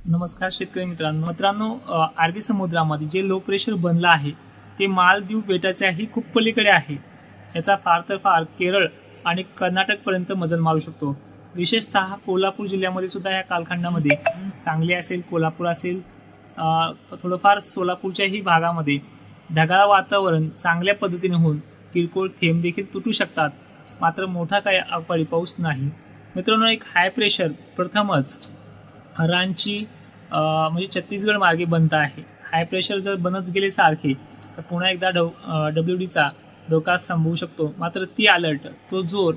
नमस्कार शेतकरी मित्रांनो अरबी समुद्रामध्ये जे लो प्रेशर बनलं आहे ते मालदीव बेटाच्याही खूप पलीकडे आहे। याचा फार तर फार केरळ आणि कर्नाटक पर्यंत मजल मारू शकतो। विशेषतः कोल्हापूर जिल्ह्यामध्ये सुद्धा या कालखंडामध्ये सांगली असेल, कोल्हापूर असेल, थोडंफार सोलापूरच्याही भागामध्ये ढगाळ वातावरण चांगल्या पद्धतीने होऊन किरकोळ थेंब देखील तुटू शकतात, मात्र मोठा काही अवकाळी पाऊस नाही। मित्रांनो, एक हाय प्रेशर प्रथमच रांची म्हणजे छत्तीसगड मार्गे बनत आहे। हाय प्रेशर जर बनत गेले सारखे तर पुन्हा एकदा WD धोका संभवू शकतो। मात्र ती अलर्ट, तो जोर,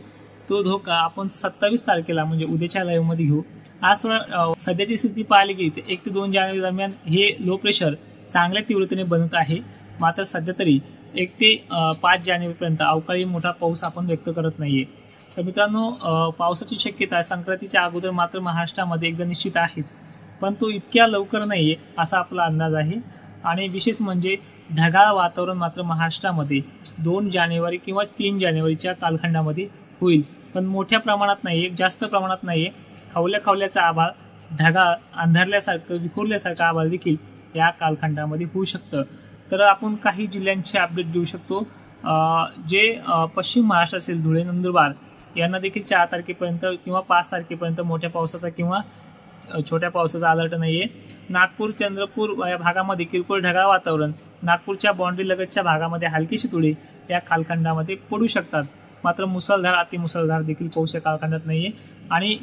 तो धोका आपण 27 तारखेला म्हणजे उद्याच्या लाईव्ह मध्ये घेऊ। आज थोडा सध्याची स्थिती पाहिली की 1 ते 2 जानेवारी दरम्यान हे लो प्रेशर चांगल्या तीव्रतेने बनत आहे। मात्र सध्या तरी 1 ते 5 जानेवारीपर्यंत अवकाळी मोठा पाऊस आपण व्यक्त करत नाहीये। तर मित्रांनो, पावसाची शक्यता संक्रांतीच्या अगोदर मात्र महाराष्ट्रामध्ये एकदा निश्चित आहेच, पण तो इतक्या लवकर नाहीये असा आपला अंदाज आहे। आणि विशेष म्हणजे ढगाळ वातावरण मात्र महाराष्ट्रामध्ये 2 जानेवारी किंवा 3 जानेवारीच्या कालखंडामध्ये होईल, पण मोठ्या प्रमाणात नाहीये, जास्त प्रमाणात नाहीये। खवल्याचा आभाळ, ढगाळ अंधारल्यासारखं विखुरल्यासारखं आभाळ देखील या कालखंडामध्ये होऊ शकतं। तर आपण काही जिल्ह्यांचे अपडेट देऊ शकतो। जे पश्चिम महाराष्ट्र असेल, धुळे, नंदुरबार यांना देखील 4 तारखेपर्यंत किंवा 5 तारखेपर्यंत मोठ्या पावसाचा किंवा छोट्या पावसाचा अलर्ट नाहीये। नागपूर, चंद्रपूर या भागामध्ये किरकोळ ढगाळ वातावरण, नागपूरच्या बाउंड्री लगतच्या भागामध्ये हलकीशी तुळे या कालखंडामध्ये पडू शकतात, मात्र मुसळधार, अतिमुसळधार देखील पाऊस या कालखंडात नाहीये। आणि